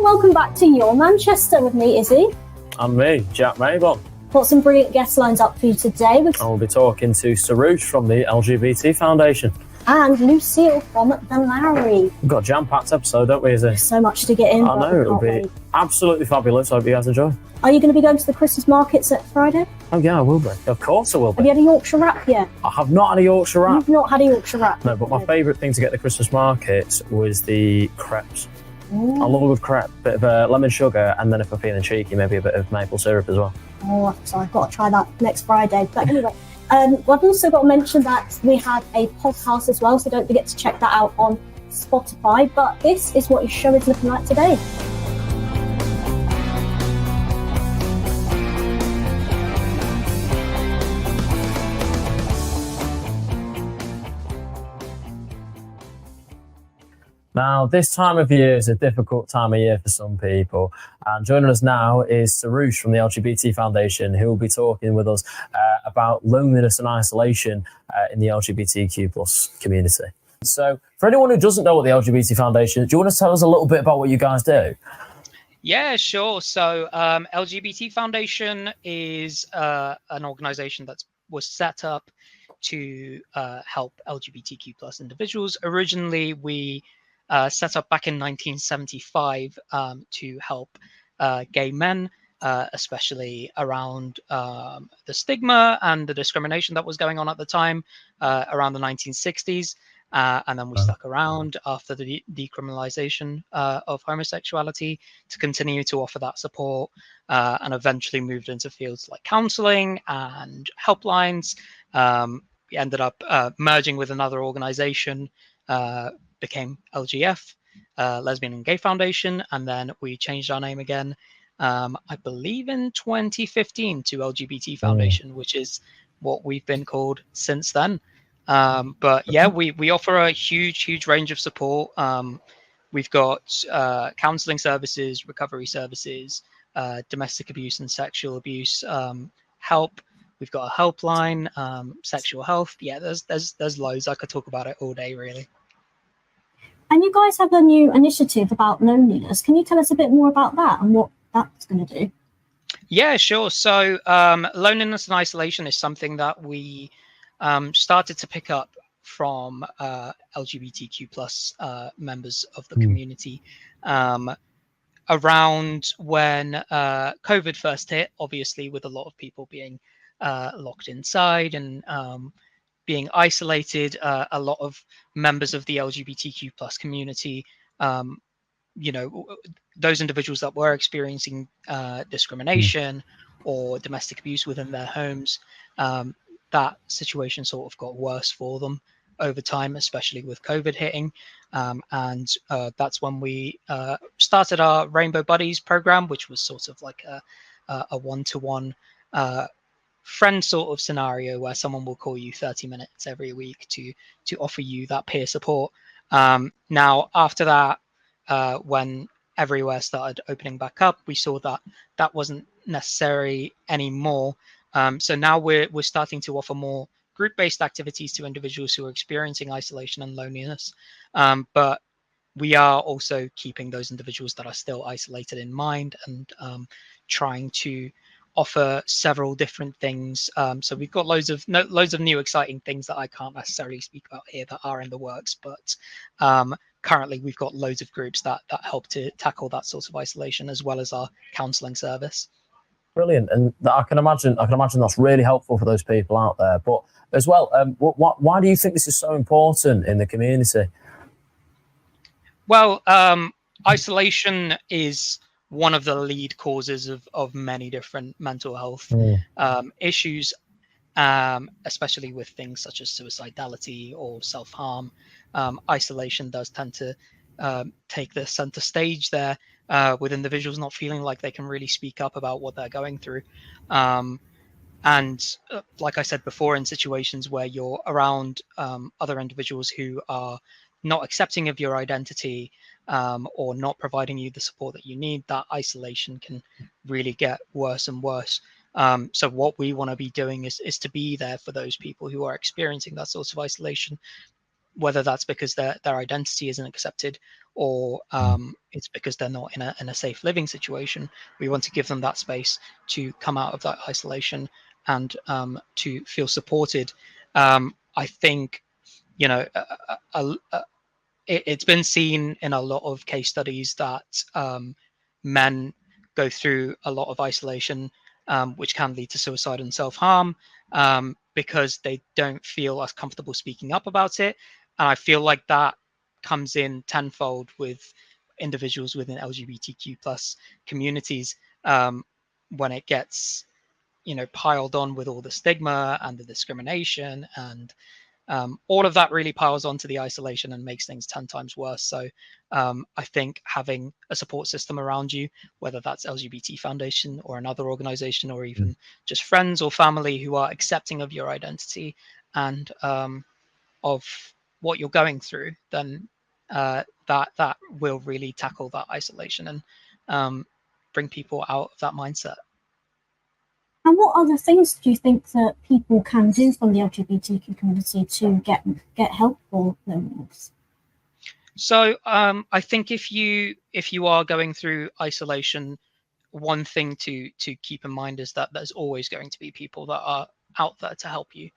welcome back to Your Manchester with me, Izzy. And me, Jack Mabon. Got some brilliant guest lines up for you today. We'll be talking to Sarouche from the LGBT Foundation. And Lucille from the Lowry. We've got a jam-packed episode, don't we, Izzy? There's so much to get in. I know, it'll be absolutely fabulous. I hope you guys enjoy. Are you going to be going to the Christmas markets at Friday? Oh yeah, I will be. Of course I will be. Have you had a Yorkshire wrap yet? I have not had a Yorkshire wrap. You've not had a Yorkshire wrap? No, but my favourite thing to get at the Christmas markets was the crepes. Ooh. I love a good crepe. Bit of lemon sugar, and then if I'm feeling cheeky, maybe a bit of maple syrup as well. Oh, so I've got to try that next Friday. But anyway, I've also got to mention that we have a podcast as well, so don't forget to check that out on Spotify. But this is what your show is looking like today. Now, this time of year is a difficult time of year for some people. And joining us now is Sarouche from the LGBT Foundation, who will be talking with us about loneliness and isolation in the LGBTQ plus community. So, for anyone who doesn't know what the LGBT Foundation is, do you want to tell us a little bit about what you guys do? Yeah, sure. So, LGBT Foundation is an organization that was set up to help LGBTQ plus individuals. Originally, we set up back in 1975 to help gay men, especially around the stigma and the discrimination that was going on at the time around the 1960s. And then we stuck around after the decriminalization of homosexuality to continue to offer that support, and eventually moved into fields like counseling and helplines. We ended up merging with another organization, became LGF, Lesbian and Gay Foundation, and then we changed our name again, I believe in 2015 to LGBT Foundation, which is what we've been called since then. But yeah, we offer a huge range of support. We've got counseling services, recovery services, domestic abuse and sexual abuse help. We've got a helpline, sexual health. Yeah, there's loads. I could talk about it all day, really. And you guys have a new initiative about loneliness. Can you tell us a bit more about that and what that's going to do? Yeah, sure. So loneliness and isolation is something that we started to pick up from LGBTQ plus members of the community around when COVID first hit, obviously with a lot of people being locked inside and being isolated. A lot of members of the LGBTQ plus community, those individuals that were experiencing discrimination or domestic abuse within their homes, that situation sort of got worse for them over time, especially with COVID hitting. And that's when we started our Rainbow Buddies program, which was sort of like a one-to-one friend sort of scenario where someone will call you 30 minutes every week to offer you that peer support. Now, after that, when everywhere started opening back up, we saw that wasn't necessary anymore. So now we're starting to offer more group-based activities to individuals who are experiencing isolation and loneliness. But we are also keeping those individuals that are still isolated in mind and trying to offer several different things. So we've got loads of new exciting things that I can't necessarily speak about here that are in the works, but currently we've got loads of groups that help to tackle that sort of isolation, as well as our counselling service. Brilliant, and I can imagine that's really helpful for those people out there. But as well, why do you think this is so important in the community? Well, isolation is one of the lead causes of many different mental health issues, especially with things such as suicidality or self-harm. Isolation does tend to take the center stage there, with individuals not feeling like they can really speak up about what they're going through. And like I said before, in situations where you're around other individuals who are not accepting of your identity, or not providing you the support that you need, that isolation can really get worse and worse. So what we want to be doing is to be there for those people who are experiencing that sort of isolation, whether that's because their identity isn't accepted, or it's because they're not in a safe living situation. We want to give them that space to come out of that isolation and to feel supported. I think, you know, it's been seen in a lot of case studies that men go through a lot of isolation, which can lead to suicide and self-harm, because they don't feel as comfortable speaking up about it. And I feel like that comes in tenfold with individuals within LGBTQ plus communities, when it gets, you know, piled on with all the stigma and the discrimination, and all of that really piles onto the isolation and makes things 10 times worse. So I think having a support system around you, whether that's LGBT Foundation or another organization, or even just friends or family who are accepting of your identity and of what you're going through, then that will really tackle that isolation and bring people out of that mindset. And what other things do you think that people can do from the LGBTQ community to get help for loneliness? So I think if you are going through isolation, one thing to keep in mind is that there's always going to be people that are out there to help you,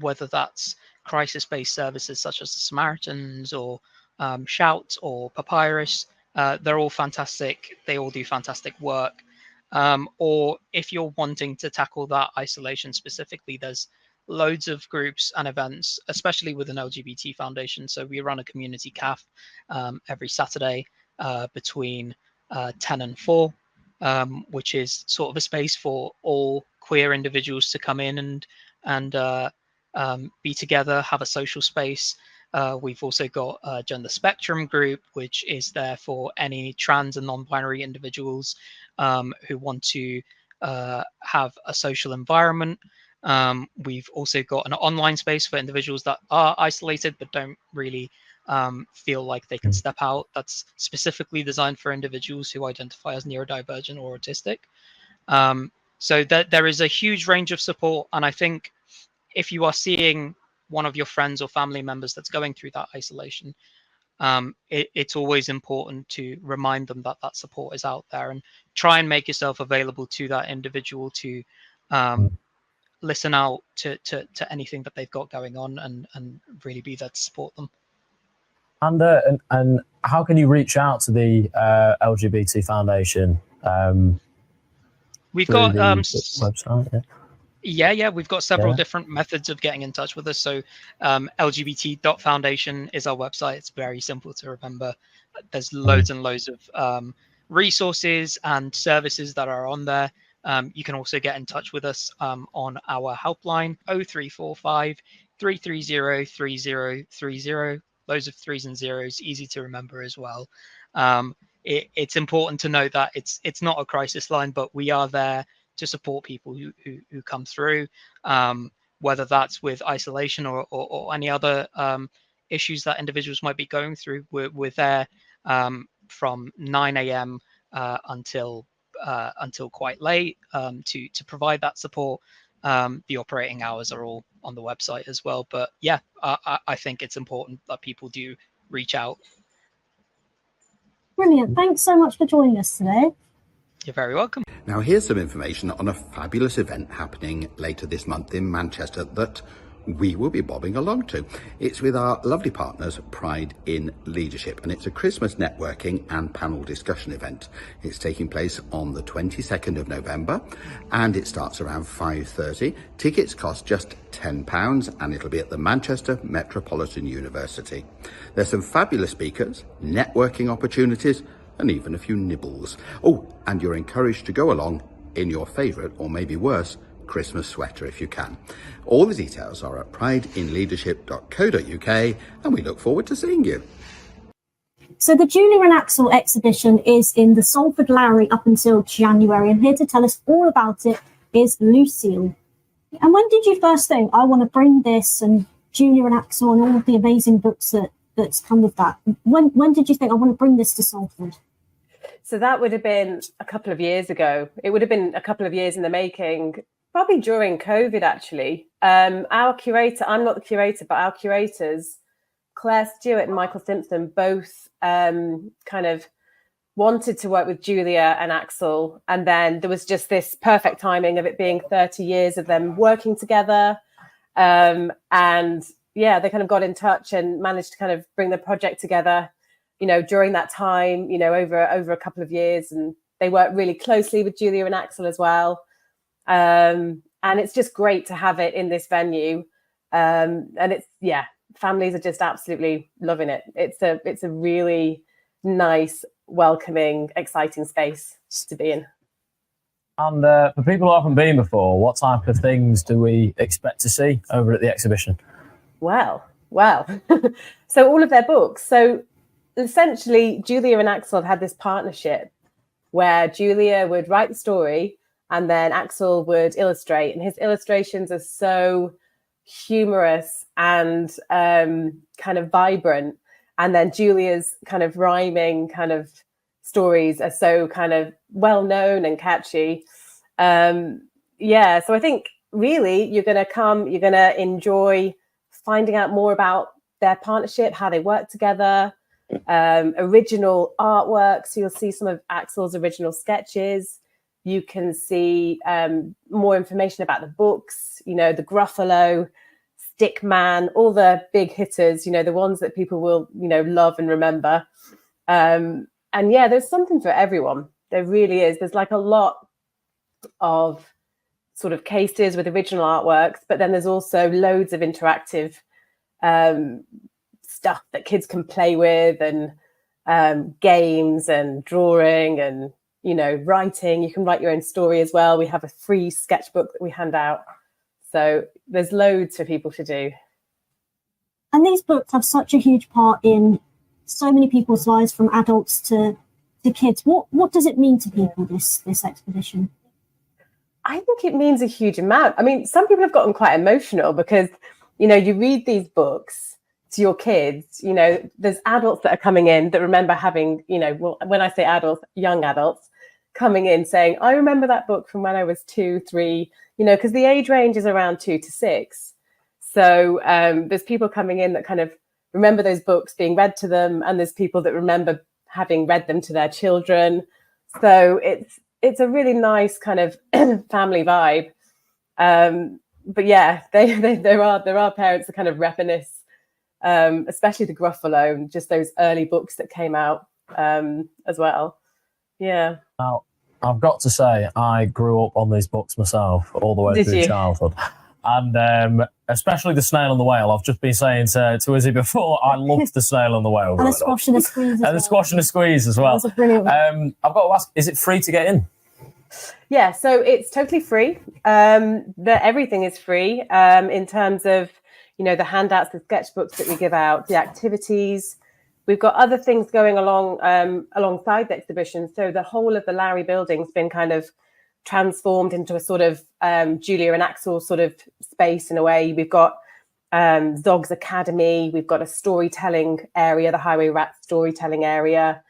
whether that's crisis-based services such as the Samaritans or Shout or Papyrus. They're all fantastic. They all do fantastic work. Or if you're wanting to tackle that isolation specifically, there's loads of groups and events, especially with an LGBT Foundation. So we run a community CAF every Saturday between 10 and 4, which is sort of a space for all queer individuals to come in and be together, have a social space. We've also got a gender spectrum group, which is there for any trans and non-binary individuals who want to have a social environment. We've also got an online space for individuals that are isolated but don't really feel like they can step out. That's specifically designed for individuals who identify as neurodivergent or autistic. So there is a huge range of support. And I think if you are seeing one of your friends or family members that's going through that isolation, it's always important to remind them that that support is out there, and try and make yourself available to that individual to listen out to anything that they've got going on, and really be there to support them. And how can you reach out to the LGBT Foundation? We've got website. Yeah, we've got several different methods of getting in touch with us. So lgbt.foundation is our website. It's very simple to remember. There's loads and loads of resources and services that are on there. You can also get in touch with us on our helpline 0345 330 3030. Loads of threes and zeros, easy to remember as well. It's important to note that it's not a crisis line, but we are there to support people who come through, whether that's with isolation or any other issues that individuals might be going through. We're there from 9 a.m. Until quite late to provide that support. The operating hours are all on the website as well. But yeah, I think it's important that people do reach out. Brilliant. Thanks so much for joining us today. You're very welcome. Now here's some information on a fabulous event happening later this month in Manchester that we will be bobbing along to. It's with our lovely partners, Pride in Leadership, and it's a Christmas networking and panel discussion event. It's taking place on the 22nd of November, and it starts around 5:30. Tickets cost just £10, and it'll be at the Manchester Metropolitan University. There's some fabulous speakers, networking opportunities, and even a few nibbles. Oh, and you're encouraged to go along in your favourite, or maybe worse, Christmas sweater if you can. All the details are at prideinleadership.co.uk, and we look forward to seeing you. So the Junior and Axel exhibition is in the Salford Lowry up until January, and here to tell us all about it is Lucille. And when did you first think, I want to bring this and Junior and Axel and all of the amazing books that's come with that? When did you think, I want to bring this to Salford? So that would have been a couple of years ago. It would have been a couple of years in the making, probably during COVID, actually. Our curator, I'm not the curator, but our curators Claire Stewart and Michael Simpson both kind of wanted to work with Julia and Axel, and then there was just this perfect timing of it being 30 years of them working together, and yeah, they kind of got in touch and managed to kind of bring the project together, you know, during that time, you know, over a couple of years, and they worked really closely with Julia and Axel as well, and it's just great to have it in this venue, and it's, yeah, families are just absolutely loving it. It's a really nice, welcoming, exciting space to be in. And for people who haven't been before, what type of things do we expect to see over at the exhibition? Well, so all of their books. So essentially, Julia and Axel have had this partnership where Julia would write the story and then Axel would illustrate, and his illustrations are so humorous and kind of vibrant, and then Julia's kind of rhyming kind of stories are so kind of well known and catchy. Yeah, so I think really you're going to enjoy finding out more about their partnership, how they work together, original artwork. So you'll see some of Axel's original sketches. You can see more information about the books, you know, the Gruffalo, Stickman, all the big hitters, you know, the ones that people will, you know, love and remember. And yeah, there's something for everyone. There really is. There's like a lot of sort of cases with original artworks, but then there's also loads of interactive stuff that kids can play with, and games and drawing and, you know, writing. You can write your own story as well. We have a free sketchbook that we hand out. So there's loads for people to do. And these books have such a huge part in so many people's lives, from adults to kids. What does it mean to people, this expedition? I think it means a huge amount. I mean, some people have gotten quite emotional because, you know, you read these books to your kids, you know, there's adults that are coming in that remember having, you know, well, when I say adults, young adults coming in saying, I remember that book from when I was 2, 3, you know, because the age range is around 2 to 6. So there's people coming in that kind of remember those books being read to them, and there's people that remember having read them to their children. So it's a really nice kind of family vibe. But yeah, there are parents that kind of reminisce, especially the Gruffalo and just those early books that came out as well. Yeah. Now, I've got to say, I grew up on these books myself all the way Did through you? childhood. And especially The Snail and the Whale. I've just been saying to Izzy before, I loved The Snail and the Whale. And the Squash and the Squeeze. And the Squash and the Squeeze as well. That's a brilliant one. I've got to ask, is it free to get in? Yeah, so it's totally free. Everything is free in terms of, you know, the handouts, the sketchbooks that we give out, the activities. We've got other things going along alongside the exhibition. So the whole of the Lowry building's been kind of transformed into a sort of Julia and Axel sort of space in a way. We've got Zog's Academy. We've got a storytelling area, the Highway Rat storytelling area.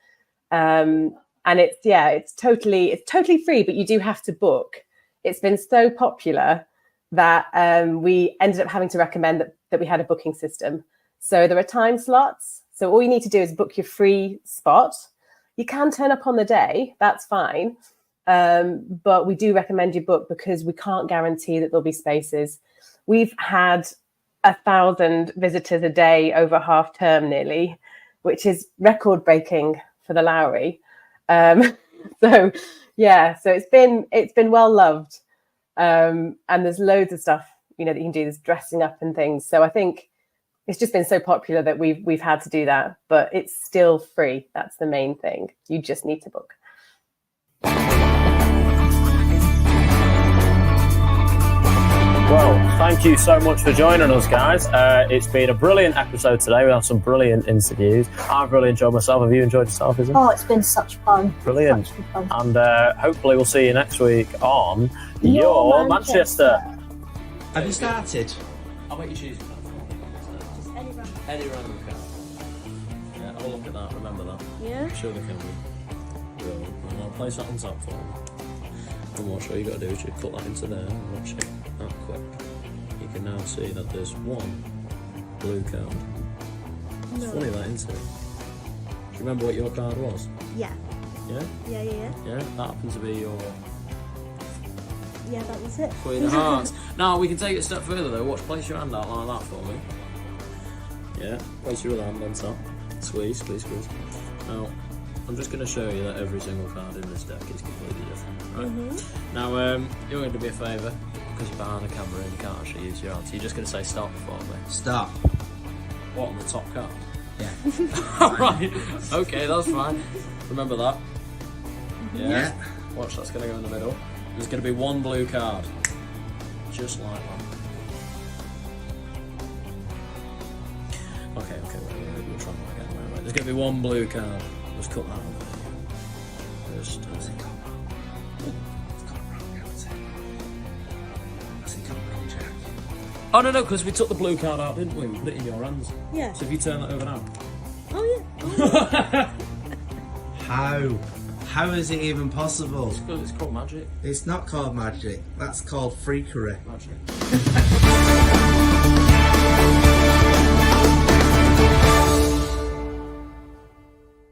And it's totally free, but you do have to book. It's been so popular that we ended up having to recommend that we had a booking system. So there are time slots. So all you need to do is book your free spot. You can turn up on the day, that's fine. But we do recommend you book because we can't guarantee that there'll be spaces. We've had 1,000 visitors a day over half term nearly, which is record breaking for the Lowry. So it's been well loved. And there's loads of stuff, you know, that you can do. There's dressing up and things. So I think it's just been so popular that we've had to do that, but it's still free. That's the main thing. You just need to book. Well, thank you so much for joining us, guys. It's been a brilliant episode today. We have some brilliant interviews. I've really enjoyed myself. Have you enjoyed yourself, Izzy? Oh, it's been such fun. Brilliant. Such fun. And hopefully we'll see you next week on Your Manchester. Have you started? I'll make you choose. Just Any random card. Yeah, have a look at that. Remember that. Yeah. I'm sure they can be. And I'll place that on top for you. And what all you got to do is you cut that into there and watch it that quick. You can now see that there's one blue card It's No. funny that, isn't it? Do you remember what your card was? Yeah. Yeah? Yeah. Yeah? That happened to be your Yeah, that was it. Queen of Hearts. Now, we can take it a step further though. Watch, place your hand out like that for me. Yeah, place your other hand on top. Squeeze, squeeze, squeeze. Now, I'm just going to show you that every single card in this deck is completely different. Right? Now, you're going to do me a favour, because you're behind the camera and you can't actually use your hand, so you're just going to say stop for me. Stop. What, on the top card? Yeah. Right, okay, that's fine. Remember that. Yeah. Watch, that's going to go in the middle. There's going to be one blue card. Just like that. Okay, wait, we'll try that again. Wait. There's going to be one blue card. Just cut that over. Just, oh, no, because we took the blue card out, didn't we? We put it in your hands. Yeah. So if you turn that over now. Oh yeah. How is it even possible? It's called magic. It's not called magic. That's called freakery. Magic.